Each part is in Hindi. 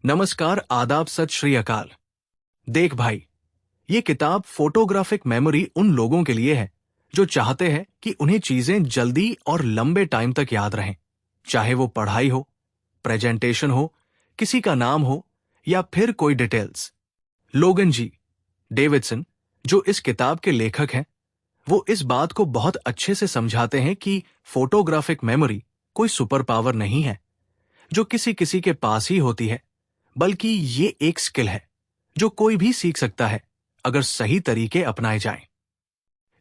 नमस्कार, आदाब, सत श्री अकाल। देख भाई, ये किताब फोटोग्राफिक मेमोरी उन लोगों के लिए है जो चाहते हैं कि उन्हें चीजें जल्दी और लंबे टाइम तक याद रहें, चाहे वो पढ़ाई हो, प्रेजेंटेशन हो, किसी का नाम हो या फिर कोई डिटेल्स। लोगन जी डेविडसन, जो इस किताब के लेखक हैं, वो इस बात को बहुत अच्छे से समझाते हैं कि फोटोग्राफिक मेमोरी कोई सुपर पावर नहीं है जो किसी किसी के पास ही होती है, बल्कि ये एक स्किल है जो कोई भी सीख सकता है अगर सही तरीके अपनाए जाएं।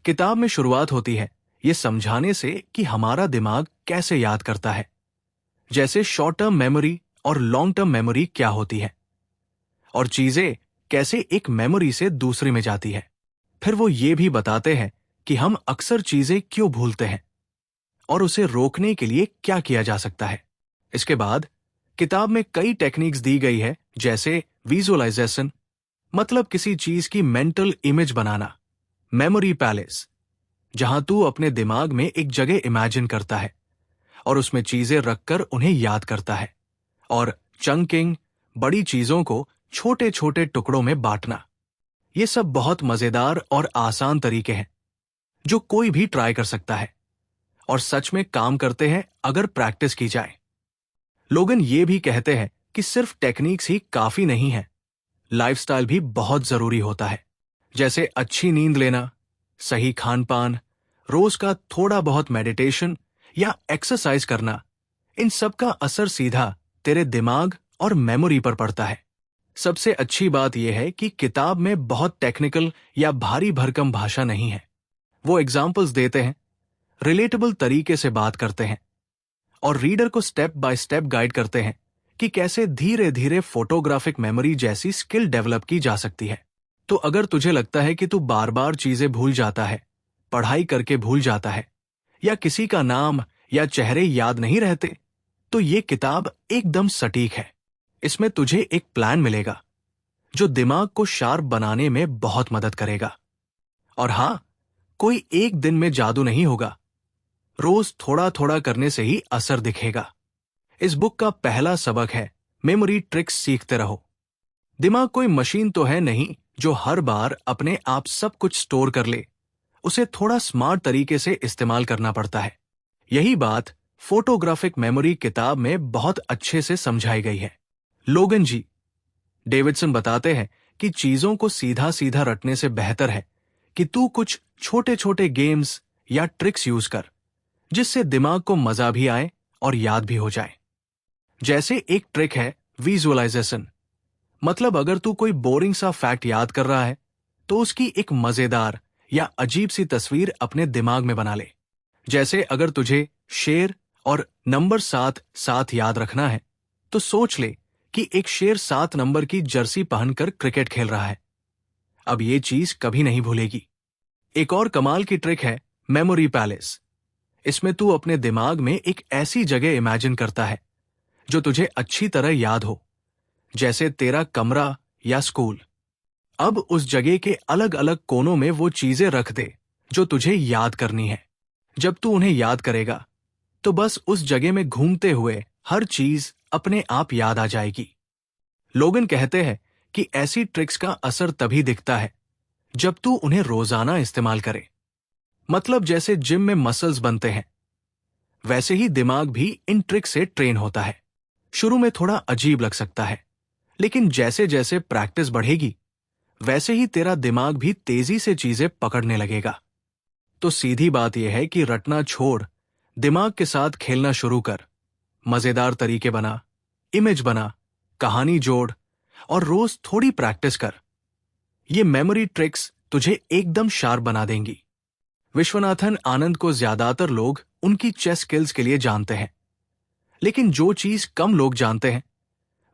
किताब में शुरुआत होती है ये समझाने से कि हमारा दिमाग कैसे याद करता है, जैसे शॉर्ट टर्म मेमोरी और लॉन्ग टर्म मेमोरी क्या होती है और चीजें कैसे एक मेमोरी से दूसरे में जाती है। फिर वो ये भी बताते हैं कि हम अक्सर चीजें क्यों भूलते हैं और उसे रोकने के लिए क्या किया जा सकता है। इसके बाद किताब में कई टेक्निक्स दी गई है, जैसे विजुअलाइजेशन, मतलब किसी चीज की मेंटल इमेज बनाना, मेमोरी पैलेस, जहां तू अपने दिमाग में एक जगह इमेजिन करता है और उसमें चीजें रखकर उन्हें याद करता है, और चंकिंग, बड़ी चीजों को छोटे छोटे टुकड़ों में बांटना। ये सब बहुत मजेदार और आसान तरीके हैं जो कोई भी ट्राई कर सकता है और सच में काम करते हैं अगर प्रैक्टिस की जाए। लोगन ये भी कहते हैं कि सिर्फ टेक्निक्स ही काफी नहीं है, लाइफस्टाइल भी बहुत जरूरी होता है, जैसे अच्छी नींद लेना, सही खान पान, रोज का थोड़ा बहुत मेडिटेशन या एक्सरसाइज करना। इन सब का असर सीधा तेरे दिमाग और मेमोरी पर पड़ता है। सबसे अच्छी बात यह है कि किताब में बहुत टेक्निकल या भारी भरकम भाषा नहीं है। वो एग्जाम्पल्स देते हैं, रिलेटेबल तरीके से बात करते हैं और रीडर को स्टेप बाय स्टेप गाइड करते हैं कि कैसे धीरे धीरे फोटोग्राफिक मेमोरी जैसी स्किल डेवलप की जा सकती है। तो अगर तुझे लगता है कि तू बार बार चीजें भूल जाता है, पढ़ाई करके भूल जाता है या किसी का नाम या चेहरे याद नहीं रहते, तो ये किताब एकदम सटीक है। इसमें तुझे एक प्लान मिलेगा जो दिमाग को शार्प बनाने में बहुत मदद करेगा। और हां, कोई एक दिन में जादू नहीं होगा, रोज थोड़ा थोड़ा करने से ही असर दिखेगा। इस बुक का पहला सबक है, मेमोरी ट्रिक्स सीखते रहो। दिमाग कोई मशीन तो है नहीं जो हर बार अपने आप सब कुछ स्टोर कर ले, उसे थोड़ा स्मार्ट तरीके से इस्तेमाल करना पड़ता है। यही बात फोटोग्राफिक मेमोरी किताब में बहुत अच्छे से समझाई गई है। लोगन जी डेविडसन बताते हैं कि चीजों को सीधा सीधा रटने से बेहतर है कि तू कुछ छोटे छोटे गेम्स या ट्रिक्स यूज कर, जिससे दिमाग को मजा भी आए और याद भी हो जाए। जैसे एक ट्रिक है विजुअलाइजेशन, मतलब अगर तू कोई बोरिंग सा फैक्ट याद कर रहा है तो उसकी एक मजेदार या अजीब सी तस्वीर अपने दिमाग में बना ले। जैसे अगर तुझे शेर और नंबर 7 साथ याद रखना है तो सोच ले कि एक शेर 7 नंबर की जर्सी पहनकर क्रिकेट खेल रहा है। अब ये चीज कभी नहीं भूलेगी। एक और कमाल की ट्रिक है मेमोरी पैलेस। इसमें तू अपने दिमाग में एक ऐसी जगह इमेजिन करता है जो तुझे अच्छी तरह याद हो, जैसे तेरा कमरा या स्कूल। अब उस जगह के अलग अलग कोनों में वो चीजें रख दे जो तुझे याद करनी है। जब तू उन्हें याद करेगा तो बस उस जगह में घूमते हुए हर चीज अपने आप याद आ जाएगी। लोगन कहते हैं कि ऐसी ट्रिक्स का असर तभी दिखता है जब तू उन्हें रोजाना इस्तेमाल करे। मतलब जैसे जिम में मसल्स बनते हैं, वैसे ही दिमाग भी इन ट्रिक से ट्रेन होता है। शुरू में थोड़ा अजीब लग सकता है, लेकिन जैसे जैसे प्रैक्टिस बढ़ेगी वैसे ही तेरा दिमाग भी तेजी से चीजें पकड़ने लगेगा। तो सीधी बात यह है कि रटना छोड़, दिमाग के साथ खेलना शुरू कर। मजेदार तरीके बना, इमेज बना, कहानी जोड़ और रोज थोड़ी प्रैक्टिस कर। ये मेमोरी ट्रिक्स तुझे एकदम शार्प बना देंगी। विश्वनाथन आनंद को ज्यादातर लोग उनकी चेस स्किल्स के लिए जानते हैं, लेकिन जो चीज कम लोग जानते हैं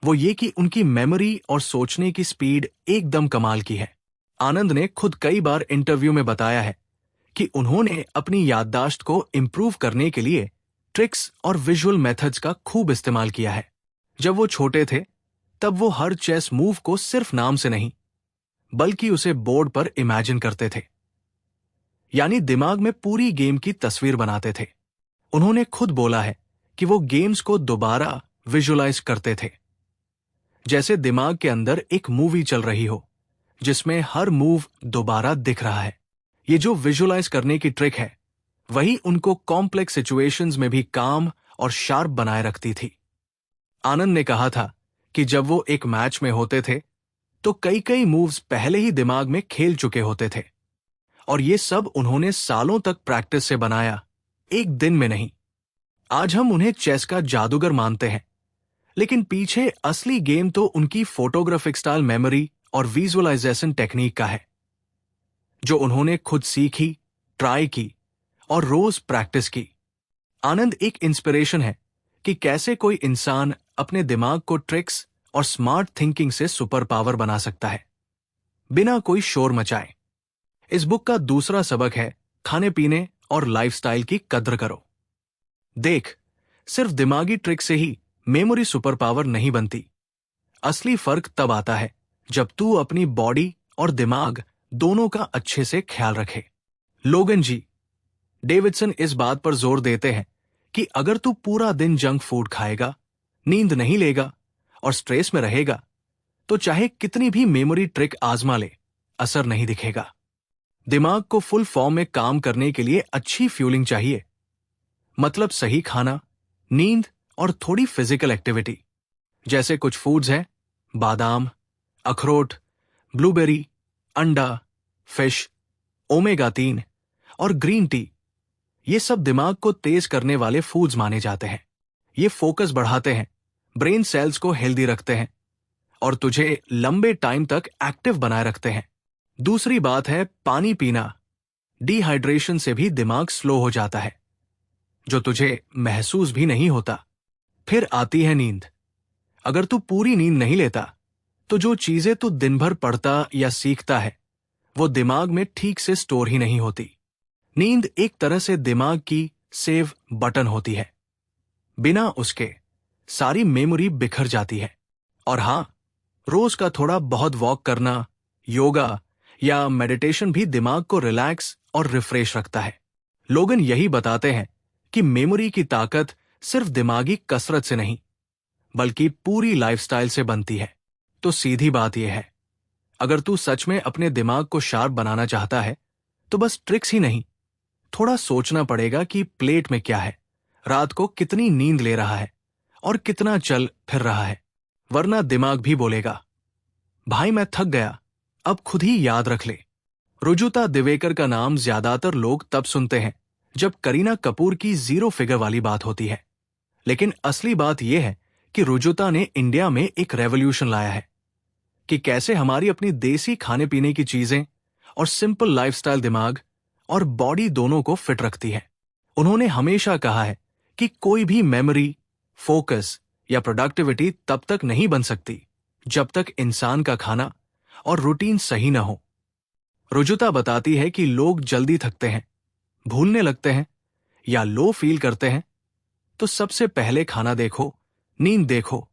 वो ये कि उनकी मेमोरी और सोचने की स्पीड एकदम कमाल की है। आनंद ने खुद कई बार इंटरव्यू में बताया है कि उन्होंने अपनी याददाश्त को इंप्रूव करने के लिए ट्रिक्स और विजुअल मेथड्स का खूब इस्तेमाल किया है। जब वो छोटे थे तब वो हर चेस मूव को सिर्फ नाम से नहीं, बल्कि उसे बोर्ड पर इमेजिन करते थे, यानी दिमाग में पूरी गेम की तस्वीर बनाते थे। उन्होंने खुद बोला है कि वो गेम्स को दोबारा विजुअलाइज करते थे। जैसे दिमाग के अंदर एक मूवी चल रही हो जिसमें हर मूव दोबारा दिख रहा है। ये जो विजुअलाइज करने की ट्रिक है वही उनको कॉम्प्लेक्स सिचुएशंस में भी काम और शार्प बनाए रखती थी। आनंद ने कहा था कि जब वो एक मैच में होते थे तो कई कई मूव्स पहले ही दिमाग में खेल चुके होते थे और ये सब उन्होंने सालों तक प्रैक्टिस से बनाया, एक दिन में नहीं। आज हम उन्हें चेस का जादूगर मानते हैं, लेकिन पीछे असली गेम तो उनकी फोटोग्राफिक स्टाइल मेमोरी और विजुअलाइजेशन टेक्निक का है, जो उन्होंने खुद सीखी, ट्राई की और रोज प्रैक्टिस की। आनंद एक इंस्पिरेशन है कि कैसे कोई इंसान अपने दिमाग को ट्रिक्स और स्मार्ट थिंकिंग से सुपर पावर बना सकता है, बिना कोई शोर मचाए। इस बुक का दूसरा सबक है खाने पीने और लाइफस्टाइल की कद्र करो। देख, सिर्फ दिमागी ट्रिक से ही मेमोरी सुपर पावर नहीं बनती। असली फर्क तब आता है जब तू अपनी बॉडी और दिमाग दोनों का अच्छे से ख्याल रखे। लोगन जी डेविडसन इस बात पर जोर देते हैं कि अगर तू पूरा दिन जंक फूड खाएगा, नींद नहीं लेगा और स्ट्रेस में रहेगा तो चाहे कितनी भी मेमोरी ट्रिक आजमा ले, असर नहीं दिखेगा। दिमाग को फुल फॉर्म में काम करने के लिए अच्छी फ्यूलिंग चाहिए, मतलब सही खाना, नींद और थोड़ी फिजिकल एक्टिविटी। जैसे कुछ फूड्स हैं बादाम, अखरोट, ब्लूबेरी, अंडा, फिश, ओमेगा 3 और ग्रीन टी। ये सब दिमाग को तेज करने वाले फूड्स माने जाते हैं। ये फोकस बढ़ाते हैं, ब्रेन सेल्स को हेल्दी रखते हैं और तुझे लंबे टाइम तक एक्टिव बनाए रखते हैं। दूसरी बात है पानी पीना। डिहाइड्रेशन से भी दिमाग स्लो हो जाता है, जो तुझे महसूस भी नहीं होता। फिर आती है नींद। अगर तू पूरी नींद नहीं लेता तो जो चीजें तू दिन भर पढ़ता या सीखता है वो दिमाग में ठीक से स्टोर ही नहीं होती। नींद एक तरह से दिमाग की सेव बटन होती है, बिना उसके सारी मेमोरी बिखर जाती है। और हां, रोज का थोड़ा बहुत वॉक करना, योगा या मेडिटेशन भी दिमाग को रिलैक्स और रिफ्रेश रखता है। लोगन यही बताते हैं कि मेमोरी की ताकत सिर्फ दिमागी कसरत से नहीं बल्कि पूरी लाइफस्टाइल से बनती है। तो सीधी बात यह है, अगर तू सच में अपने दिमाग को शार्प बनाना चाहता है तो बस ट्रिक्स ही नहीं, थोड़ा सोचना पड़ेगा कि प्लेट में क्या है, रात को कितनी नींद ले रहा है और कितना चल फिर रहा है। वरना दिमाग भी बोलेगा, भाई मैं थक गया, अब खुद ही याद रख ले। रुजुता दिवेकर का नाम ज्यादातर लोग तब सुनते हैं जब करीना कपूर की 0 फिगर वाली बात होती है, लेकिन असली बात यह है कि रुजुता ने इंडिया में एक रेवोल्यूशन लाया है कि कैसे हमारी अपनी देसी खाने पीने की चीजें और सिंपल लाइफस्टाइल दिमाग और बॉडी दोनों को फिट रखती है। उन्होंने हमेशा कहा है कि कोई भी मेमोरी, फोकस या प्रोडक्टिविटी तब तक नहीं बन सकती जब तक इंसान का खाना और रूटीन सही न हो। रुजुता बताती है कि लोग जल्दी थकते हैं, भूलने लगते हैं या लो फील करते हैं, तो सबसे पहले खाना देखो, नींद देखो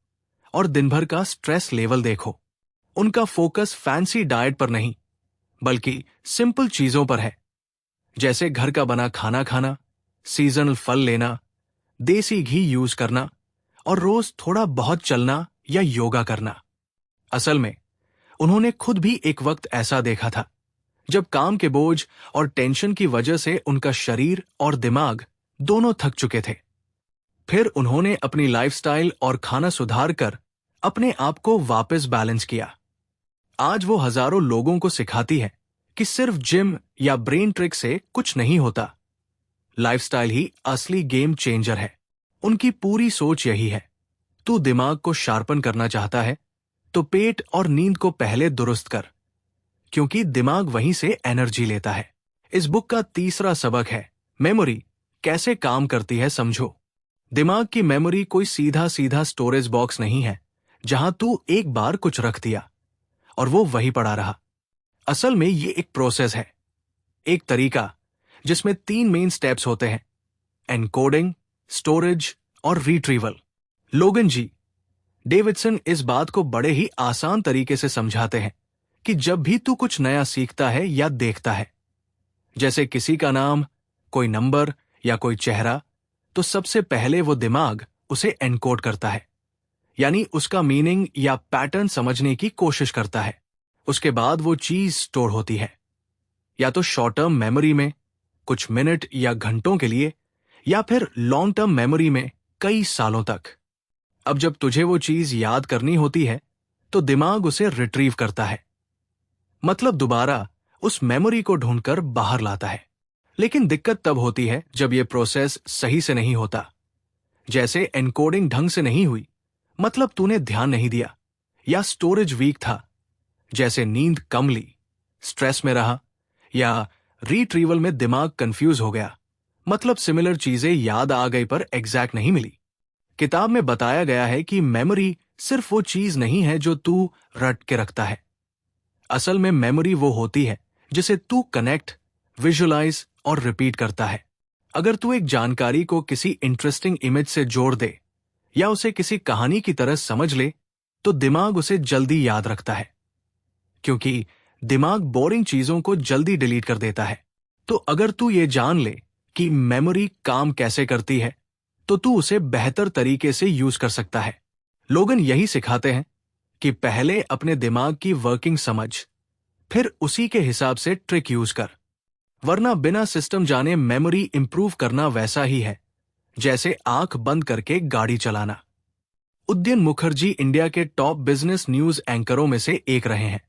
और दिन भर का स्ट्रेस लेवल देखो। उनका फोकस फैंसी डाइट पर नहीं बल्कि सिंपल चीजों पर है, जैसे घर का बना खाना खाना, सीजनल फल लेना, देसी घी यूज करना और रोज थोड़ा बहुत चलना या योगा करना। असल में उन्होंने खुद भी एक वक्त ऐसा देखा था जब काम के बोझ और टेंशन की वजह से उनका शरीर और दिमाग दोनों थक चुके थे। फिर उन्होंने अपनी लाइफस्टाइल और खाना सुधार कर अपने आप को वापस बैलेंस किया। आज वो हजारों लोगों को सिखाती है कि सिर्फ जिम या ब्रेन ट्रिक से कुछ नहीं होता, लाइफस्टाइल ही असली गेम चेंजर है। उनकी पूरी सोच यही है, तू दिमाग को शार्पन करना चाहता है तो पेट और नींद को पहले दुरुस्त कर, क्योंकि दिमाग वहीं से एनर्जी लेता है। इस बुक का तीसरा सबक है मेमोरी कैसे काम करती है समझो। दिमाग की मेमोरी कोई सीधा सीधा स्टोरेज बॉक्स नहीं है जहां तू एक बार कुछ रख दिया और वो वही पड़ा रहा। असल में ये एक प्रोसेस है, एक तरीका जिसमें 3 मेन स्टेप्स होते हैं, एनकोडिंग, स्टोरेज और रिट्रीवल। लोगन जी डेविडसन इस बात को बड़े ही आसान तरीके से समझाते हैं कि जब भी तू कुछ नया सीखता है या देखता है, जैसे किसी का नाम, कोई नंबर या कोई चेहरा, तो सबसे पहले वो दिमाग उसे एनकोड करता है, यानी उसका मीनिंग या पैटर्न समझने की कोशिश करता है। उसके बाद वो चीज स्टोर होती है, या तो शॉर्ट टर्म मेमोरी में कुछ मिनट या घंटों के लिए, या फिर लॉन्ग टर्म मेमोरी में कई सालों तक। अब जब तुझे वो चीज याद करनी होती है तो दिमाग उसे रिट्रीव करता है, मतलब दोबारा उस मेमोरी को ढूंढकर बाहर लाता है। लेकिन दिक्कत तब होती है जब यह प्रोसेस सही से नहीं होता, जैसे एनकोडिंग ढंग से नहीं हुई, मतलब तूने ध्यान नहीं दिया, या स्टोरेज वीक था, जैसे नींद कम ली, स्ट्रेस में रहा, या रिट्रीवल में दिमाग कंफ्यूज हो गया, मतलब सिमिलर चीजें याद आ गई पर एग्जैक्ट नहीं मिली। किताब में बताया गया है कि मेमोरी सिर्फ वो चीज नहीं है जो तू रट के रखता है। असल में मेमोरी वो होती है जिसे तू कनेक्ट, विजुअलाइज और रिपीट करता है। अगर तू एक जानकारी को किसी इंटरेस्टिंग इमेज से जोड़ दे या उसे किसी कहानी की तरह समझ ले तो दिमाग उसे जल्दी याद रखता है, क्योंकि दिमाग बोरिंग चीजों को जल्दी डिलीट कर देता है। तो अगर तू ये जान ले कि मेमोरी काम कैसे करती है तो तू उसे बेहतर तरीके से यूज कर सकता है। लोगन यही सिखाते हैं कि पहले अपने दिमाग की वर्किंग समझ, फिर उसी के हिसाब से ट्रिक यूज कर, वरना बिना सिस्टम जाने मेमोरी इंप्रूव करना वैसा ही है जैसे आंख बंद करके गाड़ी चलाना। उदयन मुखर्जी इंडिया के टॉप बिजनेस न्यूज एंकरों में से एक रहे हैं,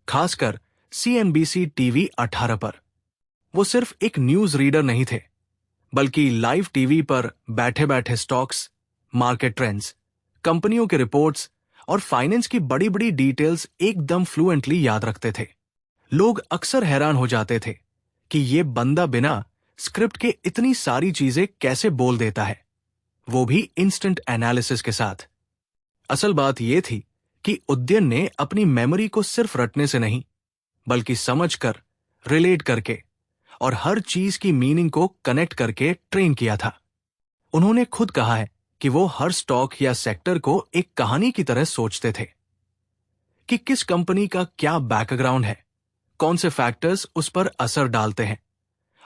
खासकर CNBC TV 18 पर। वो सिर्फ एक न्यूज रीडर नहीं थे, बल्कि लाइव टीवी पर बैठे बैठे स्टॉक्स, मार्केट ट्रेंड्स, कंपनियों के रिपोर्ट्स और फाइनेंस की बड़ी बड़ी डिटेल्स एकदम फ्लुएंटली याद रखते थे। लोग अक्सर हैरान हो जाते थे कि ये बंदा बिना स्क्रिप्ट के इतनी सारी चीजें कैसे बोल देता है, वो भी इंस्टेंट एनालिसिस के साथ। असल बात यह थी कि उदयन ने अपनी मेमोरी को सिर्फ रटने से नहीं, बल्कि समझकर, रिलेट करके और हर चीज की मीनिंग को कनेक्ट करके ट्रेन किया था। उन्होंने खुद कहा है कि वो हर स्टॉक या सेक्टर को एक कहानी की तरह सोचते थे कि किस कंपनी का क्या बैकग्राउंड है, कौन से फैक्टर्स उस पर असर डालते हैं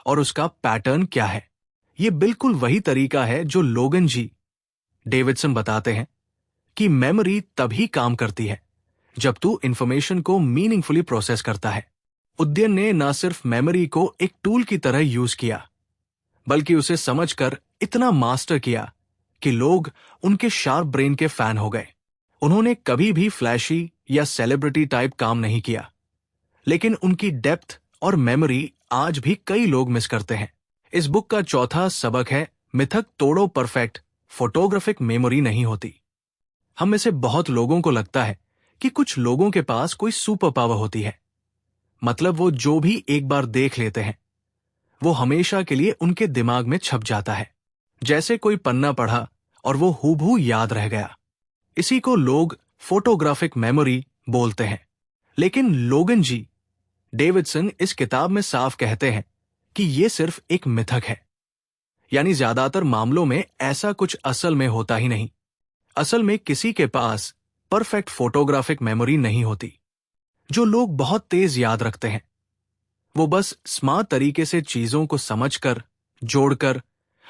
और उसका पैटर्न क्या है। ये बिल्कुल वही तरीका है जो लोगन जी डेविडसन बताते हैं कि मेमोरी तभी काम करती है जब तू इंफॉर्मेशन को मीनिंगफुली प्रोसेस करता है। उदयन ने न सिर्फ मेमोरी को एक टूल की तरह यूज किया, बल्कि उसे समझकर इतना मास्टर किया कि लोग उनके शार्प ब्रेन के फैन हो गए। उन्होंने कभी भी फ्लैशी या सेलिब्रिटी टाइप काम नहीं किया, लेकिन उनकी डेप्थ और मेमोरी आज भी कई लोग मिस करते हैं। इस बुक का चौथा सबक है, मिथक तोड़ो, परफेक्ट फोटोग्राफिक मेमोरी नहीं होती। हम में से बहुत लोगों को लगता है कि कुछ लोगों के पास कोई सुपर पावर होती है, मतलब वो जो भी एक बार देख लेते हैं वो हमेशा के लिए उनके दिमाग में छप जाता है, जैसे कोई पन्ना पढ़ा और वो हूबहू याद रह गया। इसी को लोग फोटोग्राफिक मेमोरी बोलते हैं। लेकिन लोगन जी डेविडसन इस किताब में साफ कहते हैं कि ये सिर्फ एक मिथक है, यानी ज्यादातर मामलों में ऐसा कुछ असल में होता ही नहीं। असल में किसी के पास परफेक्ट फोटोग्राफिक मेमोरी नहीं होती। जो लोग बहुत तेज याद रखते हैं वो बस स्मार्ट तरीके से चीजों को समझकर, जोड़कर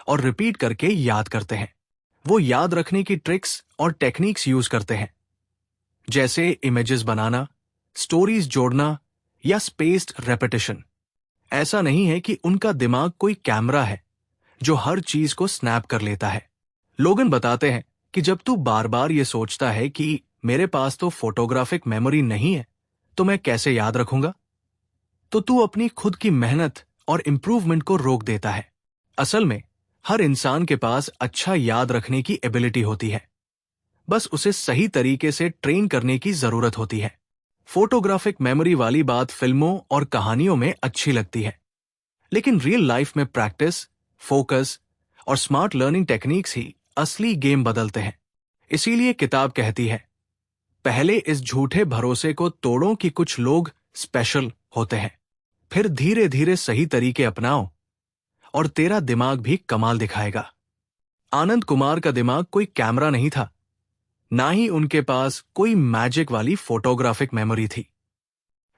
और रिपीट करके याद करते हैं। वो याद रखने की ट्रिक्स और टेक्निक्स यूज करते हैं, जैसे इमेजेस बनाना, स्टोरीज जोड़ना या स्पेस्ड रेपिटेशन। ऐसा नहीं है कि उनका दिमाग कोई कैमरा है जो हर चीज को स्नैप कर लेता है। लोगन बताते हैं कि जब तू बार बार ये सोचता है कि मेरे पास तो फोटोग्राफिक मेमोरी नहीं है तो मैं कैसे याद रखूंगा, तो तू अपनी खुद की मेहनत और इंप्रूवमेंट को रोक देता है। असल में हर इंसान के पास अच्छा याद रखने की एबिलिटी होती है, बस उसे सही तरीके से ट्रेन करने की जरूरत होती है। फोटोग्राफिक मेमोरी वाली बात फिल्मों और कहानियों में अच्छी लगती है, लेकिन रियल लाइफ में प्रैक्टिस, फोकस और स्मार्ट लर्निंग टेक्निक्स ही असली गेम बदलते हैं। इसीलिए किताब कहती है, पहले इस झूठे भरोसे को तोड़ो कि कुछ लोग स्पेशल होते हैं, फिर धीरे धीरे सही तरीके अपनाओ और तेरा दिमाग भी कमाल दिखाएगा। आनंद कुमार का दिमाग कोई कैमरा नहीं था, ना ही उनके पास कोई मैजिक वाली फोटोग्राफिक मेमोरी थी,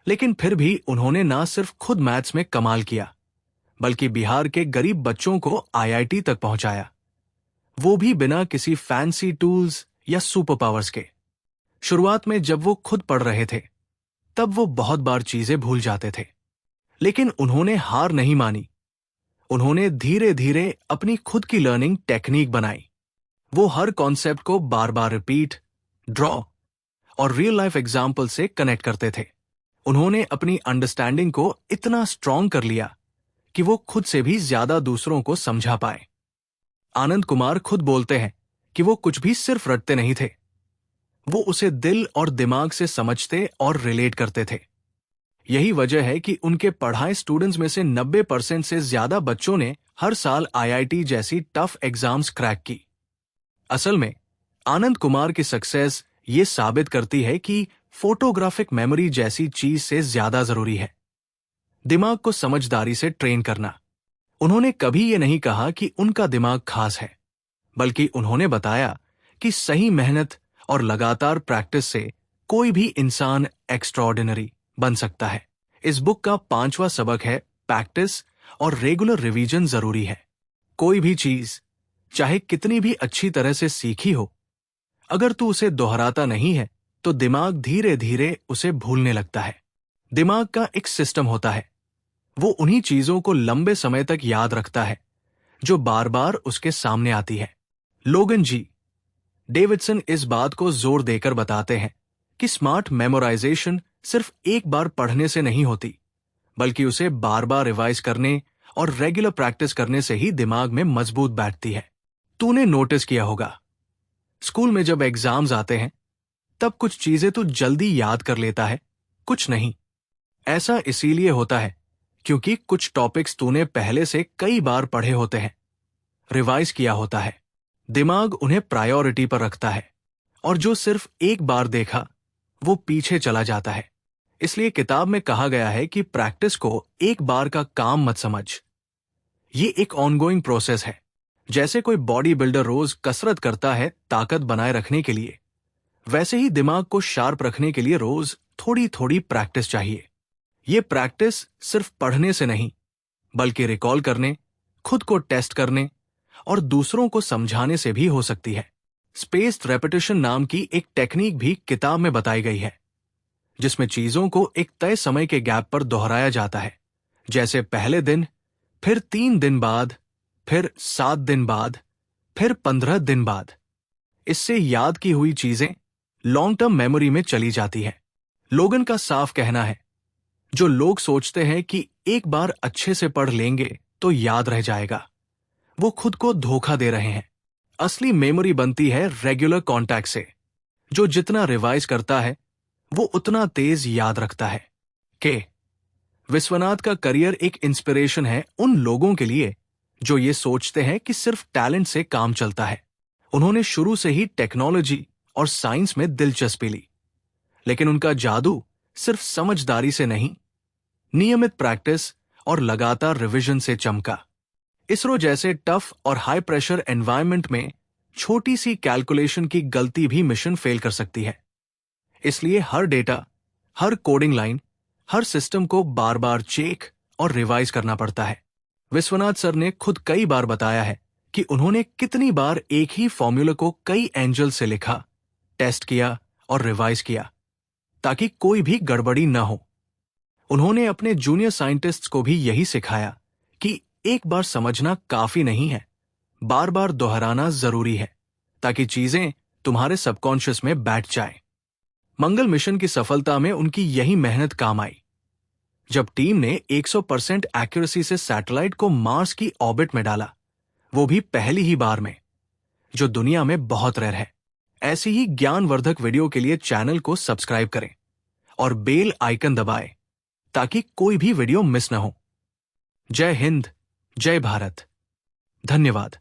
लेकिन फिर भी उन्होंने ना सिर्फ खुद मैथ्स में कमाल किया, बल्कि बिहार के गरीब बच्चों को IIT तक पहुंचाया, वो भी बिना किसी फैंसी टूल्स या सुपर पावर्स के। शुरुआत में जब वो खुद पढ़ रहे थे तब वो बहुत बार चीजें भूल जाते थे, लेकिन उन्होंने हार नहीं मानी। उन्होंने धीरे धीरे अपनी खुद की लर्निंग टेक्निक बनाई। वो हर कॉन्सेप्ट को बार बार रिपीट, ड्रॉ और रियल लाइफ एग्जाम्पल से कनेक्ट करते थे। उन्होंने अपनी अंडरस्टैंडिंग को इतना स्ट्रांग कर लिया कि वो खुद से भी ज्यादा दूसरों को समझा पाए। आनंद कुमार खुद बोलते हैं कि वो कुछ भी सिर्फ रटते नहीं थे, वो उसे दिल और दिमाग से समझते और रिलेट करते थे। यही वजह है कि उनके पढ़ाए स्टूडेंट्स में से 90% से ज्यादा बच्चों ने हर साल आईआईटी जैसी टफ एग्जाम्स क्रैक की। असल में आनंद कुमार की सक्सेस ये साबित करती है कि फोटोग्राफिक मेमोरी जैसी चीज से ज्यादा जरूरी है दिमाग को समझदारी से ट्रेन करना। उन्होंने कभी ये नहीं कहा कि उनका दिमाग खास है, बल्कि उन्होंने बताया कि सही मेहनत और लगातार प्रैक्टिस से कोई भी इंसान एक्स्ट्राऑर्डिनरी बन सकता है। इस बुक का 5वां सबक है, प्रैक्टिस और रेगुलर रिवीजन जरूरी है। कोई भी चीज चाहे कितनी भी अच्छी तरह से सीखी हो, अगर तू उसे दोहराता नहीं है तो दिमाग धीरे धीरे उसे भूलने लगता है। दिमाग का एक सिस्टम होता है, वो उन्हीं चीजों को लंबे समय तक याद रखता है जो बार बार उसके सामने आती है। लोगन जी डेविडसन इस बात को जोर देकर बताते हैं कि स्मार्ट मेमोराइजेशन सिर्फ एक बार पढ़ने से नहीं होती, बल्कि उसे बार बार रिवाइज करने और रेगुलर प्रैक्टिस करने से ही दिमाग में मजबूत बैठती है। तूने नोटिस किया होगा, स्कूल में जब एग्जाम्स आते हैं तब कुछ चीजें तो जल्दी याद कर लेता है, कुछ नहीं। ऐसा इसीलिए होता है क्योंकि कुछ टॉपिक्स तूने पहले से कई बार पढ़े होते हैं, रिवाइज किया होता है। दिमाग उन्हें प्रायोरिटी पर रखता है और जो सिर्फ एक बार देखा वो पीछे चला जाता है। इसलिए किताब में कहा गया है कि प्रैक्टिस को एक बार का काम मत समझ, ये एक ऑनगोइंग प्रोसेस है। जैसे कोई बॉडी बिल्डर रोज कसरत करता है ताकत बनाए रखने के लिए, वैसे ही दिमाग को शार्प रखने के लिए रोज थोड़ी थोड़ी प्रैक्टिस चाहिए। ये प्रैक्टिस सिर्फ पढ़ने से नहीं, बल्कि रिकॉल करने, खुद को टेस्ट करने और दूसरों को समझाने से भी हो सकती है। स्पेस्ड रेपिटेशन नाम की एक टेक्निक भी किताब में बताई गई है, जिसमें चीजों को एक तय समय के गैप पर दोहराया जाता है, जैसे पहले दिन, फिर 3 दिन बाद, फिर 7 दिन बाद, फिर 15 दिन बाद। इससे याद की हुई चीजें लॉन्ग टर्म मेमोरी में चली जाती है। लोगन का साफ कहना है, जो लोग सोचते हैं कि एक बार अच्छे से पढ़ लेंगे तो याद रह जाएगा, वो खुद को धोखा दे रहे हैं। असली मेमोरी बनती है रेगुलर कांटेक्ट से। जो जितना रिवाइज करता है वो उतना तेज याद रखता है। के विश्वनाथ का करियर एक इंस्पिरेशन है उन लोगों के लिए जो ये सोचते हैं कि सिर्फ टैलेंट से काम चलता है। उन्होंने शुरू से ही टेक्नोलॉजी और साइंस में दिलचस्पी ली, लेकिन उनका जादू सिर्फ समझदारी से नहीं, नियमित प्रैक्टिस और लगातार रिवीजन से चमका। इसरो जैसे टफ और हाई प्रेशर एनवायरनमेंट में छोटी सी कैलकुलेशन की गलती भी मिशन फेल कर सकती है। इसलिए हर डेटा, हर कोडिंग लाइन, हर सिस्टम को बार बार चेक और रिवाइज करना पड़ता है। विश्वनाथ सर ने खुद कई बार बताया है कि उन्होंने कितनी बार एक ही फॉर्मूला को कई एंगल से लिखा, टेस्ट किया और रिवाइज किया, ताकि कोई भी गड़बड़ी न हो। उन्होंने अपने जूनियर साइंटिस्ट्स को भी यही सिखाया कि एक बार समझना काफी नहीं है, बार बार दोहराना जरूरी है, ताकि चीजें तुम्हारे सबकॉन्शियस में बैठ जाए। मंगल मिशन की सफलता में उनकी यही मेहनत काम आई। जब टीम ने 100% एक्यूरेसी से सैटेलाइट को मार्स की ऑर्बिट में डाला, वो भी पहली ही बार में, जो दुनिया में बहुत रेयर है। ऐसी ही ज्ञानवर्धक वीडियो के लिए चैनल को सब्सक्राइब करें और बेल आइकन दबाएं ताकि कोई भी वीडियो मिस न हो। जय हिंद, जय भारत, धन्यवाद।